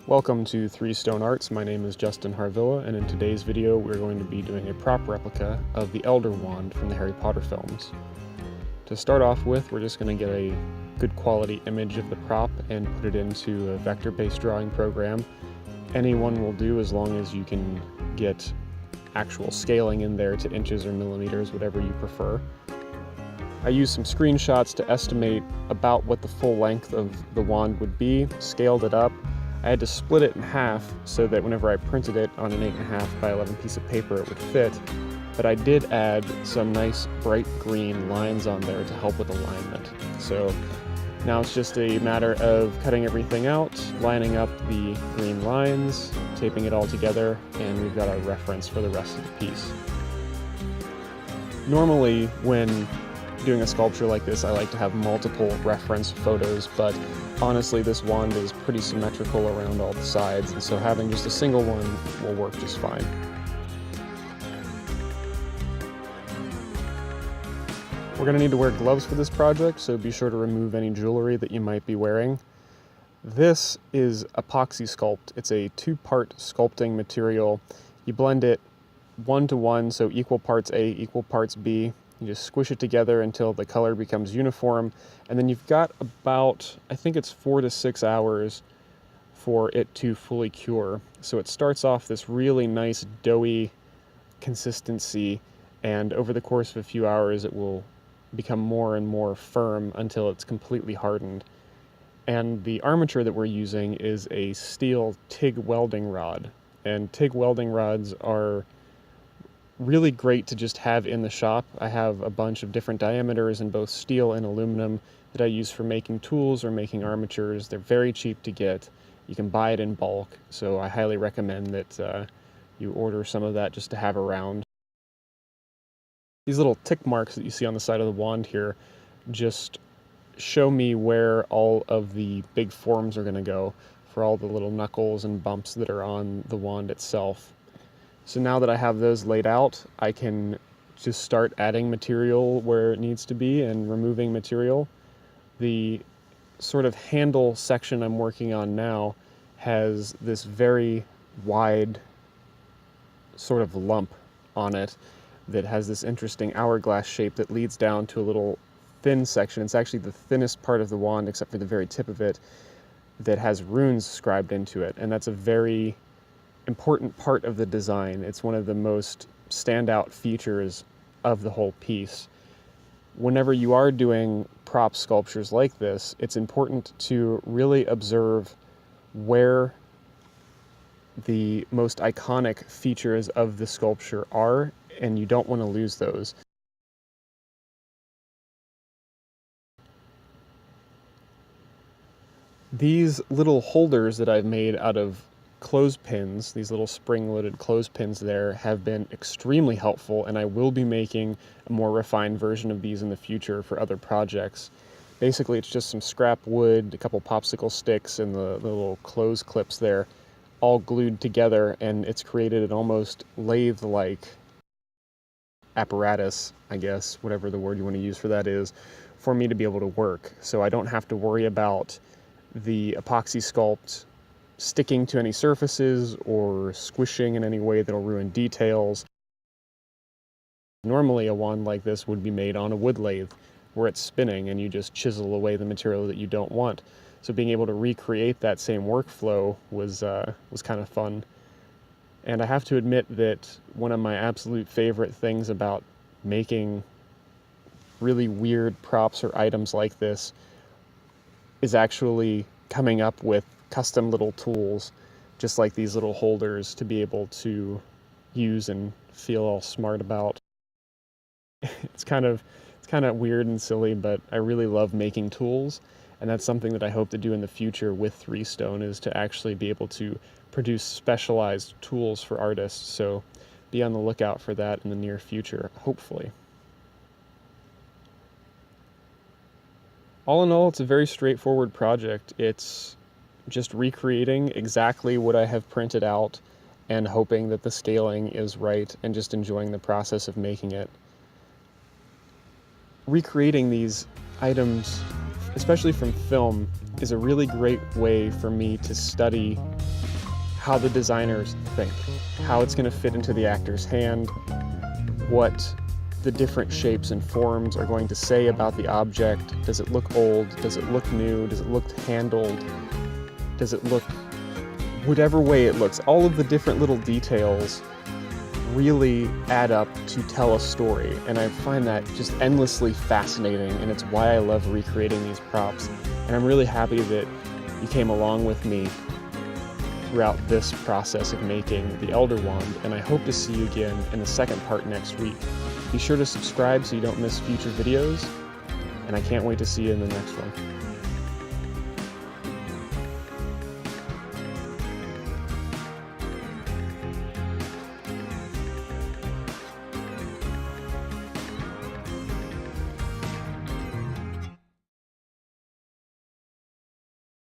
Welcome to Three Stone Arts. My name is Justin Harvilla, and in today's video we're going to be doing a prop replica of the Elder Wand from the Harry Potter films. To start off with, we're just going to get a good quality image of the prop and put it into a vector-based drawing program. Any one will do as long as you can get actual scaling in there to inches or millimeters, whatever you prefer. I used some screenshots to estimate about what the full length of the wand would be, scaled it up. I had to split it in half so that whenever I printed it on an 8.5 by 11 piece of paper it would fit, but I did add some nice bright green lines on there to help with alignment. So now it's just a matter of cutting everything out, lining up the green lines, taping it all together, and we've got our reference for the rest of the piece. Normally when doing a sculpture like this, I like to have multiple reference photos, but honestly this wand is pretty symmetrical around all the sides, and so having just a single one will work just fine. We're going to need to wear gloves for this project, so be sure to remove any jewelry that you might be wearing. This is Apoxi Sculpt. It's a two-part sculpting material. You blend it 1-to-1, so equal parts A, equal parts B. You just squish it together until the color becomes uniform, and then you've got about, I think it's 4 to 6 hours for it to fully cure. So it starts off this really nice doughy consistency, and over the course of a few hours it will become more and more firm until it's completely hardened. And the armature that we're using is a steel TIG welding rod, and TIG welding rods are really great to just have in the shop. I have a bunch of different diameters in both steel and aluminum that I use for making tools or making armatures. They're very cheap to get. You can buy it in bulk, so I highly recommend that you order some of that just to have around. These little tick marks that you see on the side of the wand here just show me where all of the big forms are going to go for all the little knuckles and bumps that are on the wand itself. So now that I have those laid out, I can just start adding material where it needs to be and removing material. The sort of handle section I'm working on now has this very wide sort of lump on it that has this interesting hourglass shape that leads down to a little thin section. It's actually the thinnest part of the wand, except for the very tip of it, that has runes scribed into it, and that's a very important part of the design. It's one of the most standout features of the whole piece. Whenever you are doing prop sculptures like this, it's important to really observe where the most iconic features of the sculpture are, and you don't want to lose those. These little holders that I've made out of clothespins, these little spring-loaded clothespins there, have been extremely helpful, and I will be making a more refined version of these in the future for other projects. Basically, it's just some scrap wood, a couple popsicle sticks, and the little clothes clips there, all glued together, and it's created an almost lathe-like apparatus, I guess, whatever the word you want to use for that is, for me to be able to work. So I don't have to worry about the Apoxi Sculpt sticking to any surfaces or squishing in any way that'll ruin details. Normally a wand like this would be made on a wood lathe where it's spinning and you just chisel away the material that you don't want. So being able to recreate that same workflow was kind of fun. And I have to admit that one of my absolute favorite things about making really weird props or items like this is actually coming up with custom little tools, just like these little holders, to be able to use and feel all smart about. It's kind of weird and silly, but I really love making tools, and that's something that I hope to do in the future with Three Stone, is to actually be able to produce specialized tools for artists. So be on the lookout for that in the near future, hopefully. All in all, it's a very straightforward project. It's just recreating exactly what I have printed out and hoping that the scaling is right and just enjoying the process of making it. Recreating these items, especially from film, is a really great way for me to study how the designers think, how it's going to fit into the actor's hand, what the different shapes and forms are going to say about the object. Does it look old? Does it look new? Does it look handled? Does it look whatever way it looks? All of the different little details really add up to tell a story, and I find that just endlessly fascinating, and it's why I love recreating these props. And I'm really happy that you came along with me throughout this process of making the Elder Wand, and I hope to see you again in the second part next week. Be sure to subscribe so you don't miss future videos, and I can't wait to see you in the next one.